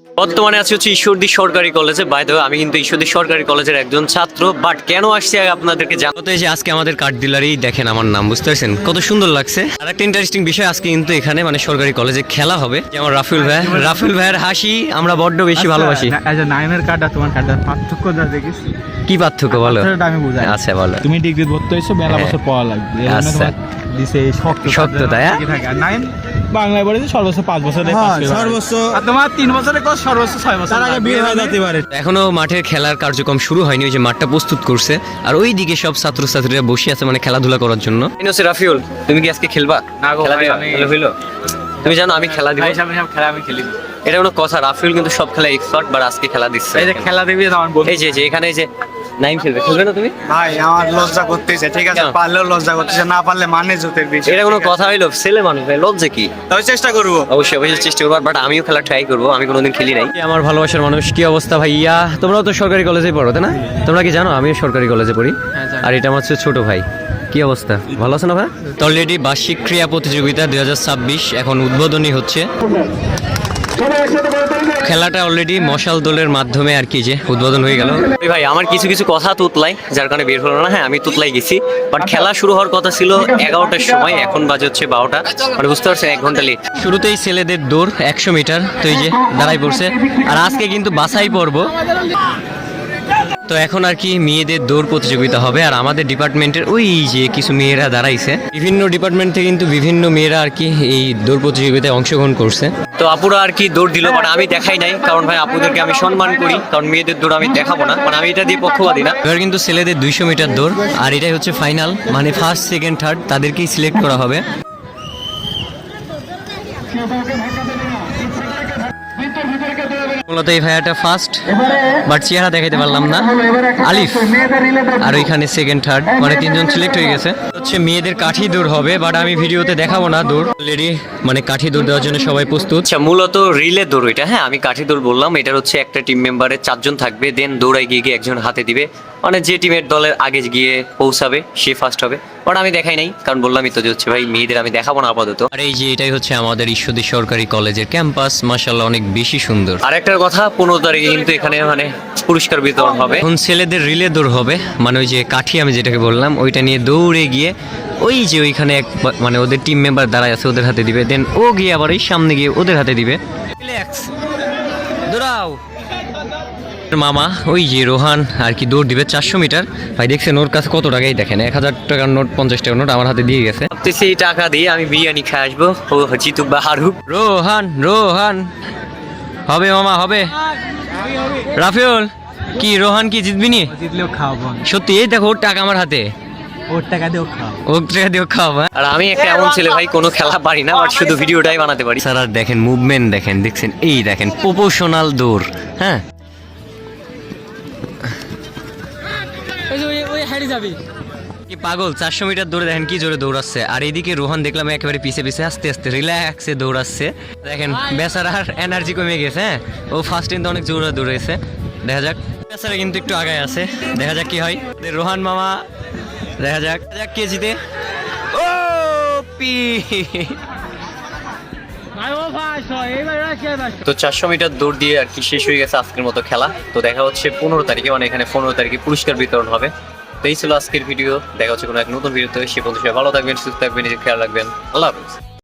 বর্তমানে আছি হচ্ছে ঈশ্বরদী সরকারি কলেজে। বাই দ্য ওয়ে আমি কিন্তু ঈশ্বরদী সরকারি কলেজের একজন ছাত্র, বাট কেন আসছি আপনাদেরকে জানাতে, যে আজকে আমাদের কার্ড ডিলারই দেখেন আমার নাম, বুঝতে পারছেন কত সুন্দর লাগছে। আর একটা ইন্টারেস্টিং বিষয়, আজকে কিন্তু এখানে মানে সরকারি কলেজে খেলা হবে। যেমন রাফিল ভাইয়ের হাসি আমরা বড্ড বেশি ভালোবাসি। নাইমের কার্ড আর তোমার কার্ডের পার্থক্য যা দেখিস, কি পার্থক্য বলো? আমি বুঝাই। আচ্ছা বলো। তুমি ডিগ্রি ভর্তি হয়েছো, মেলা বছর পড়া লাগবে, আচ্ছা। দিছে শক্ত তাই, হ্যাঁ? নাইন বাংলায় পড়েছে সর্বোচ্চ 5 বছরে, সর্বোচ্চ আর তোমার 3 বছরের কোর্স, সর্বোচ্চ 6 বছর, তার আগে বিয়ে হয়ে যেতে পারে। এখনো মাঠের খেলার কার্যক্রম শুরু হয়নি, ওই যে মাঠটা প্রস্তুত করছে, আর ওই দিকে সব ছাত্রছাত্রীরা বসে আছে মানে খেলাধুলা করার জন্য। রাফিউল, তুমি কি আজকে খেলবা? হইলো, তুমি জানো আমি খেলা দিব। খেলা আমি খেলি, এটা কোনো কথা? রাফিউল কিন্তু সব খেলা এক্সপার্ট, বাট আজকে খেলা দিচ্ছে। এই যে খেলা দিবি আমার বন্ধু, এই যে এখানে এই যে নাইম খেলবে না তুমি? ভাই আমার লজ্জা করতেছে, ঠিক আছে, পারলেও লজ্জা করতেছে, না পারলে মানে জুতের বিষয়। এটা কোনো কথা হইলো? ছেলে মানুষ ভাই, লজ্জা কি? তবে চেষ্টা করবো, অবশ্যই চেষ্টা করবো, বাট আমিও খেলা ট্রাই করবো, আমি কোনোদিন খেলি নাই। আমার ভালোবাসার মানুষ, কি অবস্থা ভাইয়া? তোমরাও তো সরকারি কলেজেই পড়ো তাই না? তোমরা কি জানো আমিও সরকারি কলেজে পড়ি, আর এটা আমার হচ্ছে ছোট ভাই। কি অবস্থা, ভালো আছে না ভাই? অলরেডি বার্ষিক ক্রীড়া প্রতিযোগিতা 2026 এখন উদ্বোধনী হচ্ছে। খেলাটা অলরেডি মশাল দোলের মাধ্যমে আর কি যে উদ্বোধন হয়ে গেল। ভাই আমার কিছু কিছু কথা তুতলাই, যার কারণে বের হলো না। হ্যাঁ আমি তুতলাই গেছি, বাট খেলা শুরু হওয়ার কথা ছিল 11টার সময়, এখন বাজে হচ্ছে 12টা, মানে বুঝতে পারছেন 1 ঘন্টা লেট। শুরুতেই ছেলেদের দৌড় 100 মিটার, তো এই যে দাঁড়াই পড়ছে, আর আজকে কিন্তু বাছাই পর্ব। তো এখন আর কি মেয়েদের দৌড় প্রতিযোগিতা হবে, আর আমাদের ডিপার্টমেন্টের ওই যে কিছু মেয়েরা দাঁড়াইছে, বিভিন্ন ডিপার্টমেন্ট থেকে কিন্তু বিভিন্ন মেয়েরা আর কি এই দৌড় প্রতিযোগিতায় অংশগ্রহণ করছে। তো আপুরা আর কি দৌড় দিল, বাট আমি দেখাই নাই, কারণ ভাই আপুদেরকে আমি সম্মান করি, কারণ মেয়েদের দৌড় আমি দেখাবো না, মানে আমি এটা দিয়ে পক্ষপাতী না। এবার কিন্তু ছেলেদের 200 মিটার দৌড়, আর এটাই হচ্ছে ফাইনাল, মানে ফার্স্ট সেকেন্ড থার্ড তাদেরকেই সিলেক্ট করা হবে। মূলত এই ভাইয়াটা ফার্স্ট, বাট চেহারা দেখাইতে পারলাম না। আলিফ, আর ওইখানে সেকেন্ড থার্ড, মানে 3 জন সিলেক্ট হয়ে গেছে। হচ্ছে মেয়েদের কাঠি দৌড় হবে, বাট আমি ভিডিওতে দেখাবো না দৌড়। অলরেডি মানে কাঠি দৌড় দেওয়ার জন্য সবাই প্রস্তুত। আচ্ছা মূলত রিলে দৌড় এটা, হ্যাঁ আমি কাঠি দৌড় বললাম। এটার হচ্ছে একটা টিম মেম্বারের 4 জন থাকবে, দেন দৌড়াই গিয়ে একজন হাতে দিবে, মানে যে টিমের দলের আগে গিয়ে পৌঁছাবে সে ফার্স্ট হবে। বাট আমি দেখাই নাই, কারণ বললামই তো যে হচ্ছে ভাই মেয়েদের আমি দেখাবো না আপাতত। আর এই যে এটাই হচ্ছে আমাদের ঈশ্বরদী সরকারি কলেজের ক্যাম্পাস, মাশাআল্লাহ অনেক বেশি সুন্দর। আর একটা কথা, 15 তারিখে কিন্তু এখানে মানে পুরস্কার বিতরণ হবে। এখন ছেলেদের রিলে দৌড় হবে, মানে ওই যে কাঠি আমি যেটাকে বললাম ওইটা নিয়ে দৌড়ে গিয়ে ওই যে ওইখানে এক মানে ওদের টিম মেম্বার দাঁড়ায় আছে, ওদের হাতে দিবে, দেন ও গিয়ে আবার এই সামনে গিয়ে ওদের হাতে দিবে। রিল্যাক্স, দৌড়াও। মামা ওই যে রোহান আর কি দৌড় দিবে 400 মিটার। ভাই দেখছেন ওর কাছে কত টাকাই, দেখেন 1000 টাকার নোট, 50 টাকার নোট আমার হাতে দিয়ে গেছে। ভাবতেছি টাকা দিয়ে আমি বিরিয়ানি খাই আসবো, ও জিতুক বা হারুক। রোহান হবে মামা, হবে। রাফিউল কি রোহান কি জিতবি নি? জিতলেও খাওয়াবো সত্যি? এই দেখো ওর টাকা আমার হাতে, ওর টাকা দিয়েও খাও, ওর টাকা দিয়েও খাওয়াবো। আর আমি একটা এমন ছেলে ভাই, কোনো খেলা পারি না, বাট শুধু ভিডিওটাই বানাতে পারি। স্যার আর দেখেন মুভমেন্ট দেখছেন, এই দেখেন প্রপোর্শনাল দৌড়। হ্যাঁ কি পাগল, 400 মিটার দৌড়ে দেখেন কি জোরে দৌড়াচ্ছে। আর এইদিকে রোহান দেখলাম একেবারে পিছে আস্তে আস্তে রিল্যাক্সে দৌড়াচ্ছে। দেখেন বেচারার এনার্জি কমে গেছে। হ্যাঁ ও ফার্স্ট কিন্তু অনেক জোরে দৌড়েছে, দেখা যাক। বেচারা কিন্তু একটু আগায় আছে, দেখা যাক কি হয়। রোহান মামা দেখা যাক কে জিতে। ও পি তো 400 মিটার দৌড় দিয়ে আর কি শেষ হয়ে গেছে আজকের মতো খেলা। তো দেখা হচ্ছে 15 তারিখে, মানে এখানে 15 তারিখে পুরস্কার বিতরণ হবে। তো এই ছিল আজকের ভিডিও, দেখা হচ্ছে কোনো এক নতুন ভিডিওতে। সে পর্যন্ত সবাই ভালো থাকবেন, সুস্থ থাকবেন, নিজের খেয়াল রাখবেন। আল্লাহ হাফেজ।